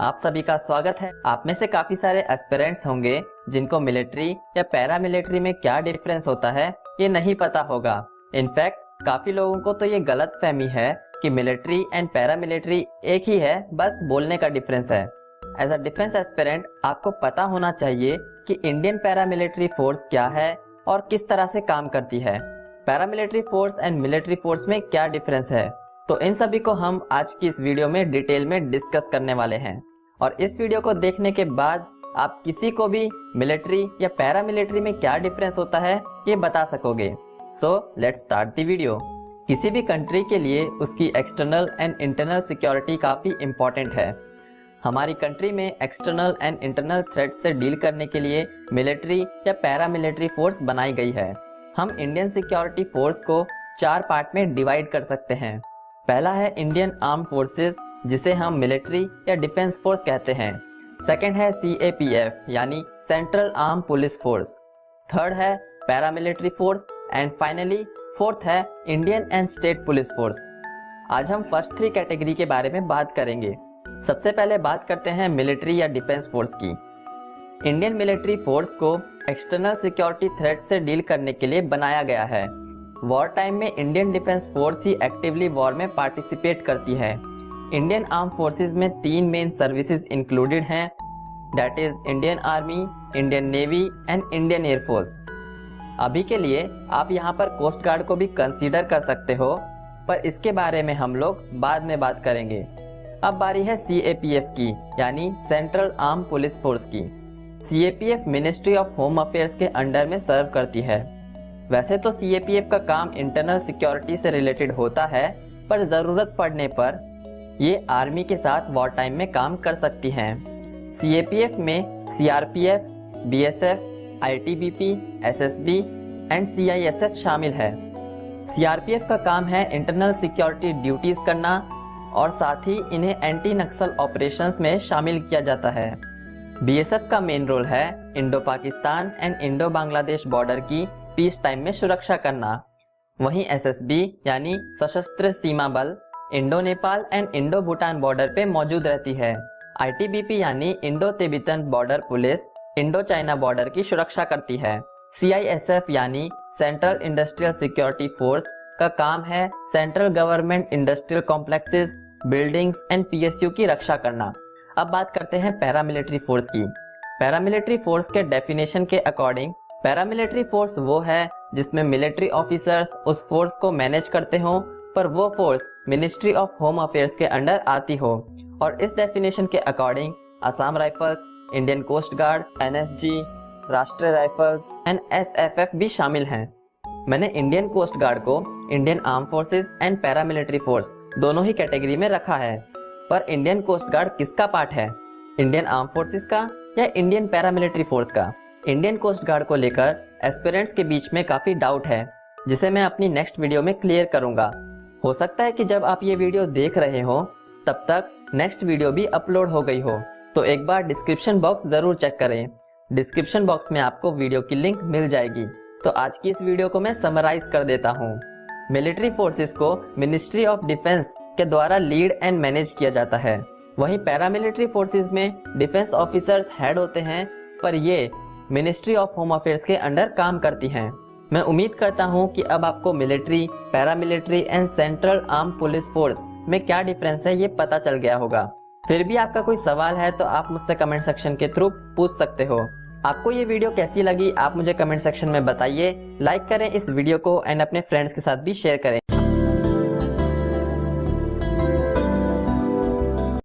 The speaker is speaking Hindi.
आप सभी का स्वागत है। आप में से काफी सारे एस्पिरेंट्स होंगे जिनको मिलिट्री या पैरा मिलिट्री में क्या डिफरेंस होता है ये नहीं पता होगा। इनफैक्ट काफी लोगों को तो ये गलत फहमी है कि मिलिट्री एंड पैरा मिलिट्री एक ही है, बस बोलने का डिफरेंस है। एज अ डिफेंस एस्पिरेंट आपको पता होना चाहिए कि इंडियन पैरा मिलिट्री फोर्स क्या है और किस तरह से काम करती है। Paramilitary force and military force में क्या डिफरेंस है, तो इन सभी को हम आज की इस वीडियो में डिटेल में डिस्कस करने वाले हैं। और इस वीडियो को देखने के बाद आप किसी को भी मिलिट्री या पैरा मिलिट्री में क्या डिफरेंस होता है ये बता सकोगे। So let's start the video. किसी भी कंट्री के लिए उसकी एक्सटर्नल एंड इंटरनल सिक्योरिटी काफ़ी इम्पॉर्टेंट है। हमारी कंट्री में एक्सटर्नल एंड इंटरनल थ्रेट से डील करने के लिए मिलिट्री या पैरा मिलिट्री फोर्स बनाई गई है। हम इंडियन सिक्योरिटी फोर्स को 4 पार्ट में डिवाइड कर सकते हैं। पहला है इंडियन आर्म फोर्सेस, जिसे हम मिलिट्री या डिफेंस फोर्स कहते हैं। सेकंड है CAPF यानी central arm police force. Third है paramilitary force and finally fourth है Indian and state police force. आज हम फर्स्ट 3 कैटेगरी के बारे में बात करेंगे। सबसे पहले बात करते हैं मिलिट्री या डिफेंस फोर्स की। इंडियन मिलिट्री फोर्स को एक्सटर्नल सिक्योरिटी थ्रेट से डील करने के लिए बनाया गया है। वॉर टाइम में इंडियन डिफेंस फोर्स ही एक्टिवली वॉर में पार्टिसिपेट करती है। इंडियन आर्म फोर्सेस में 3 मेन सर्विसेज इंक्लूडेड हैं, that is Indian army, Indian navy and Indian air force. अभी के लिए आप यहाँ पर कोस्ट गार्ड को भी कंसीडर कर सकते हो, पर इसके बारे में हम लोग बाद में बात करेंगे। अब बारी है CAPF की यानी सेंट्रल आर्म पुलिस फोर्स की। CAPF ministry of home affairs के अंडर में सर्व करती है। वैसे तो CAPF का काम इंटरनल सिक्योरिटी से रिलेटेड होता है, पर ज़रूरत पड़ने पर ये आर्मी के साथ वॉर टाइम में काम कर सकती हैं। CAPF में CRPF, BSF, ITBP, SSB and CISF शामिल है। CRPF का काम है इंटरनल सिक्योरिटी ड्यूटीज़ करना और साथ ही इन्हें एंटी नक्सल ऑपरेशंस में शामिल किया जाता है। BSF का मेन रोल है Indo Pakistan and Indo Bangladesh border की पीस टाइम में सुरक्षा करना। वहीं SSB यानी सशस्त्र सीमा बल Indo Nepal and Indo Bhutan border पे मौजूद रहती है। ITBP यानी Indo Tibetan border police Indo China border की सुरक्षा करती है। CISF यानी सेंट्रल इंडस्ट्रियल सिक्योरिटी फोर्स का काम है central government industrial complexes, buildings and PSU की रक्षा करना। अब बात करते हैं पैरामिलिट्री फोर्स की। पैरामिलिट्री फोर्स के डेफिनेशन के अकॉर्डिंग पैरामिलिट्री फोर्स वो है जिसमें मिलिट्री ऑफिसर्स उस फोर्स को मैनेज करते हो, पर वो force ministry of home affairs के अंडर आती हो। और इस डेफिनेशन के according Assam Rifles, Indian Coast Guard, NSG, Rashtriya Rifles and SFF भी शामिल हैं। मैंने इंडियन कोस्ट गार्ड को Indian arm forces and paramilitary force दोनों ही कैटेगरी में रखा है, पर इंडियन कोस्ट गार्ड किसका पार्ट है, इंडियन आर्म फोर्सेस का या इंडियन पैरामिलिट्री फोर्स का? इंडियन कोस्ट गार्ड को लेकर एस्पिरेंट्स के बीच में काफ़ी डाउट है, जिसे मैं अपनी नेक्स्ट वीडियो में क्लियर करूंगा। हो सकता है कि जब आप ये वीडियो देख रहे हो तब तक नेक्स्ट वीडियो भी अपलोड हो गई हो, तो एक बार डिस्क्रिप्शन बॉक्स ज़रूर चेक करें। डिस्क्रिप्शन बॉक्स में आपको वीडियो की लिंक मिल जाएगी। तो आज की इस वीडियो को मैं समराइज कर देता हूँ। मिलिट्री फोर्सेस को मिनिस्ट्री ऑफ डिफेंस के द्वारा लीड एंड मैनेज किया जाता है। वहीं पैरामिलिट्री फोर्सेस में डिफेंस ऑफिसर्स हेड होते हैं, पर ये मिनिस्ट्री ऑफ होम अफेयर्स के अंडर काम करती हैं। मैं उम्मीद करता हूँ कि अब आपको military, paramilitary and central arm police force में क्या डिफरेंस है ये पता चल गया होगा। फिर भी आपका कोई सवाल है तो आप मुझसे कमेंट सेक्शन के थ्रू पूछ सकते हो। आपको ये वीडियो कैसी लगी आप मुझे कमेंट सेक्शन में बताइए। लाइक करें इस वीडियो को एंड अपने फ्रेंड्स के साथ भी शेयर करें।